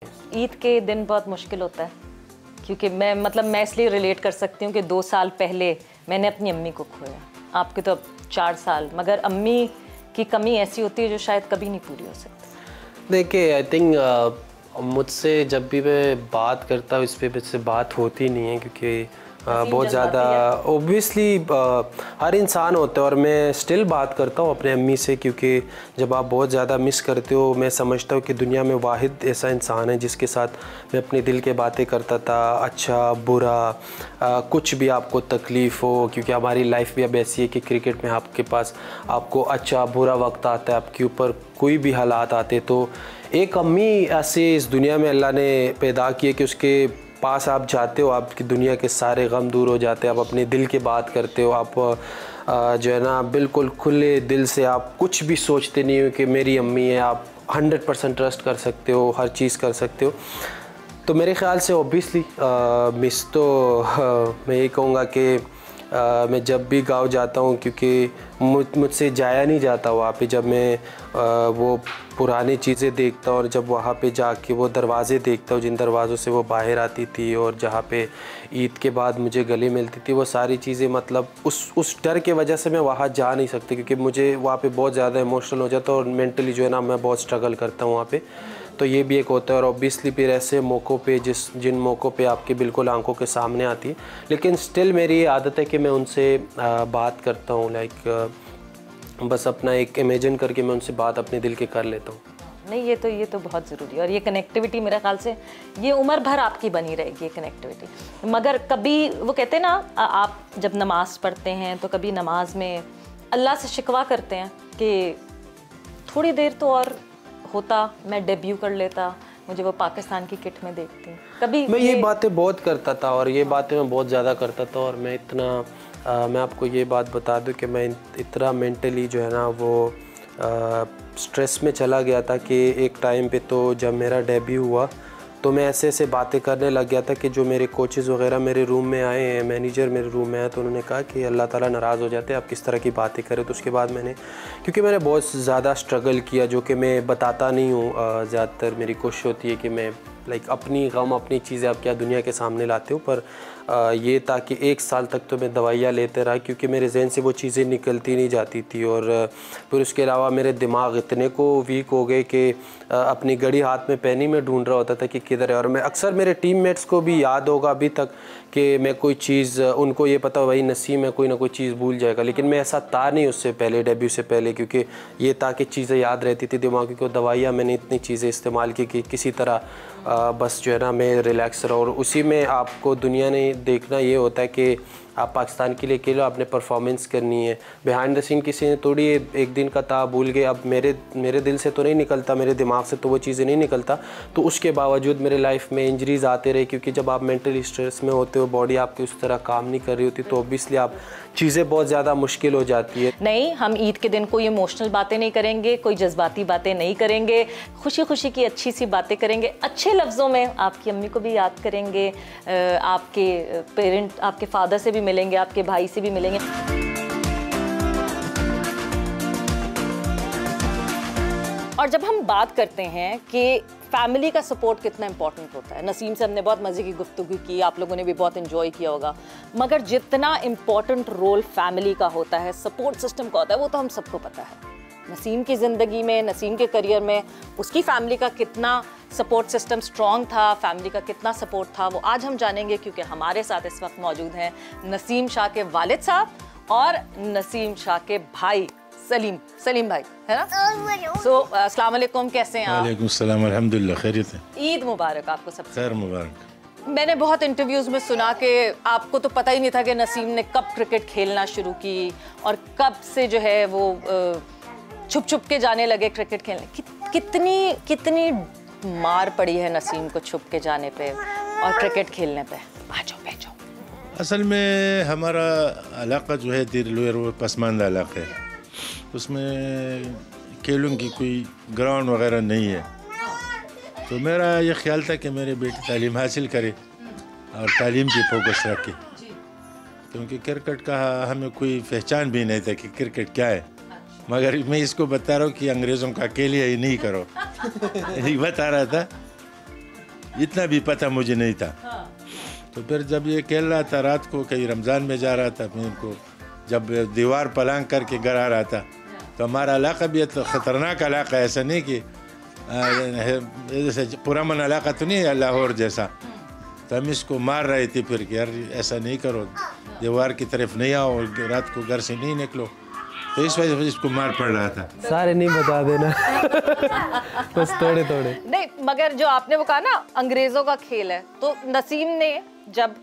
ईद के दिन बहुत मुश्किल होता है क्योंकि मैं इसलिए रिलेट कर सकती हूँ कि 2 साल पहले मैंने अपनी अम्मी को खोया। आपके तो अब 4 साल, मगर अम्मी की कमी ऐसी होती है जो शायद कभी नहीं पूरी हो सकती। देखिए, आई थिंक मुझसे जब भी मैं बात करता हूँ इस पे मुझसे बात होती नहीं है, क्योंकि बहुत ज़्यादा ओब्वियसली हर इंसान होता है और मैं स्टिल बात करता हूँ अपने अम्मी से, क्योंकि जब आप बहुत ज़्यादा मिस करते हो, मैं समझता हूँ कि दुनिया में वाहिद ऐसा इंसान है जिसके साथ मैं अपने दिल के बातें करता था, अच्छा बुरा, कुछ भी आपको तकलीफ़ हो, क्योंकि हमारी लाइफ भी अब ऐसी है कि क्रिकेट में आपके पास आपको अच्छा बुरा वक्त आता है, आपके ऊपर कोई भी हालात आते, तो एक अम्मी ऐसे इस दुनिया में अल्लाह ने पैदा की है कि उसके पास आप जाते हो, आपकी दुनिया के सारे गम दूर हो जाते हैं, आप अपने दिल की बात करते हो, आप जो है ना बिल्कुल खुले दिल से आप कुछ भी सोचते नहीं हो कि मेरी अम्मी है, आप 100% ट्रस्ट कर सकते हो, हर चीज़ कर सकते हो। तो मेरे ख़्याल से ओब्वियसली मिस तो मैं ये कहूँगा कि मैं जब भी गाँव जाता हूँ, क्योंकि मुझसे जाया नहीं जाता वहाँ पे, जब मैं वो पुरानी चीज़ें देखता हूँ और जब वहाँ पे जाके वो दरवाज़े देखता हूँ जिन दरवाज़ों से वो बाहर आती थी और जहाँ पे ईद के बाद मुझे गले मिलती थी, वो सारी चीज़ें मतलब उस डर के वजह से मैं वहाँ जा नहीं सकती, क्योंकि मुझे वहाँ पे बहुत ज़्यादा इमोशनल हो जाता है और मेंटली जो है ना मैं बहुत स्ट्रगल करता हूँ वहाँ पे। तो ये भी एक होता है। और ऑब्वियसली फिर ऐसे मौक़ों पे जिन मौक़ों पे आपके बिल्कुल आंखों के सामने आती है, लेकिन स्टिल मेरी ये आदत है कि मैं उनसे बात करता हूँ, लाइक बस अपना एक इमेजिन करके मैं उनसे बात अपने दिल के कर लेता हूँ। नहीं, ये तो बहुत ज़रूरी है और ये कनेक्टिविटी मेरे ख्याल से ये उम्र भर आपकी बनी रहेगी, ये कनेक्टिविटी। मगर कभी वो कहते हैं ना, आप जब नमाज़ पढ़ते हैं तो कभी नमाज में अल्लाह से शिकवा करते हैं कि थोड़ी देर तो और होता, मैं डेब्यू कर लेता, मुझे वो पाकिस्तान की किट में देखती। कभी मैं ये बातें बहुत करता था और ये बातें मैं बहुत ज़्यादा करता था, और मैं इतना मैं आपको ये बात बता दूं कि मैं इतना मेंटली जो है ना वो स्ट्रेस में चला गया था कि एक टाइम पे तो जब मेरा डेब्यू हुआ तो मैं ऐसे बातें करने लग गया था कि जो मेरे कोचेज़ वगैरह मेरे रूम में आए हैं, मैनेजर मेरे रूम में आए, तो उन्होंने कहा कि अल्लाह ताला नाराज़ हो जाते हैं आप किस तरह की बातें करें। तो उसके बाद क्योंकि मैंने बहुत ज़्यादा स्ट्रगल किया, जो कि मैं बताता नहीं हूँ, ज़्यादातर मेरी कोशिश होती है कि मैं लाइक अपनी गम अपनी चीज़ें आप क्या दुनिया के सामने लाते हो, पर ये था कि 1 साल तक तो मैं दवाइयाँ लेते रहा, क्योंकि मेरे जहन से वो चीज़ें निकलती नहीं जाती थी। और फिर उसके अलावा मेरे दिमाग इतने को वीक हो गए कि अपनी घड़ी हाथ में पहनी में ढूंढ रहा होता था कि किधर है। और मैं अक्सर मेरे टीममेट्स को भी याद होगा अभी तक कि मैं कोई चीज़, उनको ये पता भाई नसीम है कोई ना कोई चीज़ भूल जाएगा, लेकिन मैं ऐसा था नहीं उससे पहले, डेब्यू से पहले, क्योंकि ये था कि चीज़ें याद रहती थी दिमाग की। दवाइयाँ मैंने इतनी चीज़ें इस्तेमाल की कि किसी तरह बस जो है ना मैं रिलैक्स रहा। और उसी में आपको दुनिया ने देखना ये होता है कि आप पाकिस्तान के लिए अकेले आपने परफॉर्मेंस करनी है, बिहाइंड द सीन किसी ने थोड़ी एक दिन का था भूल गए। अब मेरे दिल से तो नहीं निकलता, मेरे दिमाग से तो वो चीज़ें नहीं निकलता, तो उसके बावजूद मेरे लाइफ में इंजरीज़ आते रहे, क्योंकि जब आप मेंटली स्ट्रेस में होते हो, बॉडी आपकी उस तरह काम नहीं कर रही होती, तो ऑब्वियसली आप चीज़ें बहुत ज़्यादा मुश्किल हो जाती है। नहीं, हम ईद के दिन कोई इमोशनल बातें नहीं करेंगे, कोई जज्बाती बातें नहीं करेंगे, खुशी खुशी की अच्छी सी बातें करेंगे, अच्छे लफ्ज़ों में आपकी अम्मी को भी याद करेंगे, आपके पेरेंट आपके फादर से भी मिलेंगे, आपके भाई से भी मिलेंगे। और जब हम बात करते हैं कि फैमिली का सपोर्ट कितना इंपॉर्टेंट होता है, नसीम से हमने बहुत मज़े की गुफ्तगू की, आप लोगों ने भी बहुत एंजॉय किया होगा, मगर जितना इम्पॉर्टेंट रोल फैमिली का होता है, सपोर्ट सिस्टम का होता है, वो तो हम सबको पता है। नसीम की ज़िंदगी में, नसीम के करियर में उसकी फैमिली का कितना सपोर्ट सिस्टम स्ट्रॉन्ग था, फैमिली का कितना सपोर्ट था, वो आज हम जानेंगे, क्योंकि हमारे साथ इस वक्त मौजूद हैं नसीम शाह के वालिद साहब और नसीम शाह के भाई सलीम भाई, है ना। सो अस्सलाम वालेकुम, कैसे हैं आप? वालेकुम सलाम, अल्हम्दुलिल्लाह खैरियत है। ईद मुबारक आपको सबसे। खैर मुबारक। मैंने बहुत इंटरव्यूज़ में सुना कि आपको तो पता ही नहीं था कि नसीम ने कब क्रिकेट खेलना शुरू की और कब से जो है वो छुप छुप के जाने लगे क्रिकेट खेलने। कितनी मार पड़ी है नसीम को छुप के जाने पे और क्रिकेट खेलने पे। बैठो। असल में हमारा इलाका जो है दिल वो पसमानदा इलाका है, उसमें खेलों की कोई ग्राउंड वगैरह नहीं है, तो मेरा ये ख्याल था कि मेरे बेटे तालीम हासिल करे और तालीम की फोकस रखे, क्योंकि क्रिकेट का हमें कोई पहचान भी नहीं था कि क्रिकेट क्या है। मगर मैं इसको बता रहा हूँ कि अंग्रेज़ों का अकेले ही नहीं करो यही बता रहा था। इतना भी पता मुझे नहीं था। तो फिर जब ये खेल रहा था रात को, कहीं रमज़ान में जा रहा था, फिर को जब दीवार पलांग करके घर आ रहा था, तो हमारा इलाका भी तो ख़तरनाक इलाका, ऐसा नहीं कि जैसे पुरअमन इलाका तो नहीं है लाहौर जैसा। तो हम इसको मार रहे थे फिर कि यार ऐसा नहीं करो, दीवार की तरफ नहीं आओ, रात को घर से नहीं निकलो। तो इस वजह से इसको मार पड़ रहा था। सारे नहीं बता देना बस थोड़े थोड़े। नहीं, मगर जो आपने वो कहा ना अंग्रेज़ों का खेल है, तो नसीम ने जब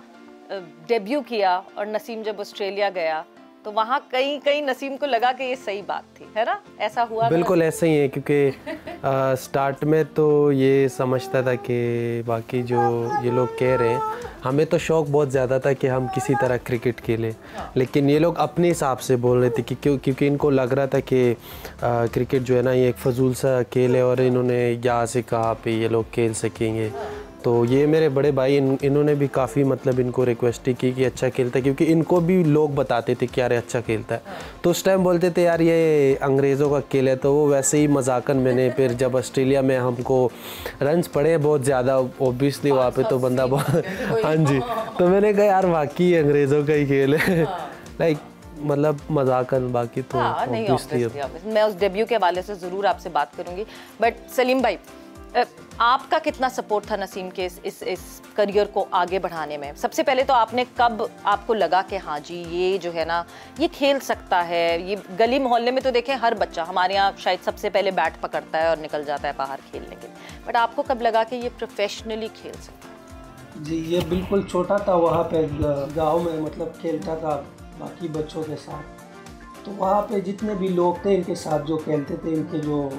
डेब्यू किया और नसीम जब ऑस्ट्रेलिया गया तो वहाँ कहीं कहीं नसीम को लगा कि ये सही बात थी, है ना? ऐसा हुआ? बिल्कुल ऐसा ही है, क्योंकि स्टार्ट में तो ये समझता था कि बाकी जो ये लोग कह रहे हैं, हमें तो शौक़ बहुत ज़्यादा था कि हम किसी तरह क्रिकेट खेलें, लेकिन ये लोग अपने हिसाब से बोल रहे थे कि क्योंकि इनको लग रहा था कि क्रिकेट जो है ना ये एक फजूल सा खेल है और इन्होंने यहाँ से कहाँ पे ये लोग खेल सकेंगे। तो ये मेरे बड़े भाई इन्होंने भी काफ़ी मतलब इनको रिक्वेस्ट की कि अच्छा खेलता है, क्योंकि इनको भी लोग बताते थे कि यार अच्छा खेलता है। तो उस टाइम बोलते थे यार ये अंग्रेज़ों का खेल है। तो वो वैसे ही मजाकन मैंने फिर जब ऑस्ट्रेलिया में हमको रन्स पड़े बहुत ज़्यादा ऑब्वियसली वहाँ पे तो बंदा बहुत हाँ जी, तो मैंने कहा यार वाकई अंग्रेज़ों का ही खेल है लाइक मतलब मजाकन, बाकी तो ऑब्वियसली मैं उस डेब्यू के हवाले से ज़रूर आपसे बात करूँगी। बट सलीम भाई, आपका कितना सपोर्ट था नसीम के इस करियर को आगे बढ़ाने में? सबसे पहले तो आपने कब आपको लगा कि हाँ जी ये जो है ना ये खेल सकता है? ये गली मोहल्ले में तो देखें हर बच्चा हमारे यहाँ शायद सबसे पहले बैट पकड़ता है और निकल जाता है बाहर खेलने के लिए, बट आपको कब लगा कि ये प्रोफेशनली खेल सकता है? जी ये बिल्कुल छोटा था, वहाँ पे गाँव में मतलब खेलता था बाकी बच्चों के साथ। तो वहाँ पे जितने भी लोग थे इनके साथ जो खेलते थे, इनके जो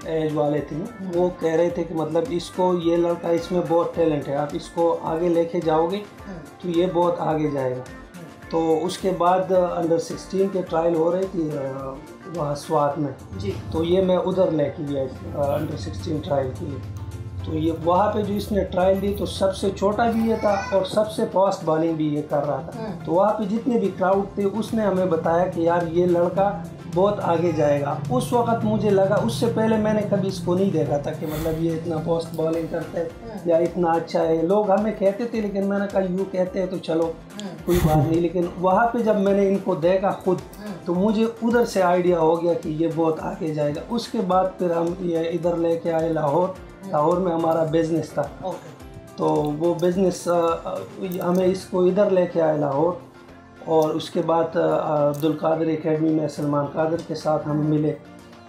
एज वाले थे वो कह रहे थे कि मतलब इसको, ये लड़का इसमें बहुत टैलेंट है, आप इसको आगे लेके जाओगे तो ये बहुत आगे जाएगा। तो उसके बाद अंडर 16 के ट्रायल हो रही थी वहाँ स्वात में जी, तो ये मैं उधर लेके गया अंडर 16 ट्रायल के लिए। तो ये वहाँ पे जो इसने ट्रायल दी तो सबसे छोटा भी ये था और सबसे फास्ट बॉलिंग भी ये कर रहा था। तो वहाँ पे जितने भी क्राउड थे उसने हमें बताया कि यार ये लड़का बहुत आगे जाएगा। उस वक़्त मुझे लगा, उससे पहले मैंने कभी इसको नहीं देखा था कि मतलब ये इतना फास्ट बॉलिंग करता है या इतना अच्छा है। लोग हमें कहते थे, लेकिन मैंने कहा यूँ कहते हैं तो चलो कोई बात नहीं। लेकिन वहाँ पे जब मैंने इनको देखा खुद तो मुझे उधर से आइडिया हो गया कि ये बहुत आगे जाएगा। उसके बाद फिर हम ये इधर लेके आए लाहौर में हमारा बिज़नेस था। तो वो बिज़नेस हमें इसको इधर लेके आए लाहौर, और उसके बाद अब्दुल कादिर एकेडमी में सलमान कादिर के साथ हम मिले।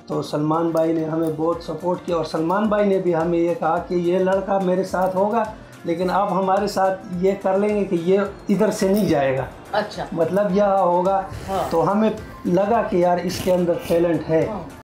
तो सलमान भाई ने हमें बहुत सपोर्ट किया और सलमान भाई ने भी हमें ये कहा कि ये लड़का मेरे साथ होगा, लेकिन आप हमारे साथ ये कर लेंगे कि ये इधर से नहीं जाएगा। अच्छा, मतलब यह होगा। हाँ। तो हमें लगा कि यार इसके अंदर टैलेंट है। हाँ।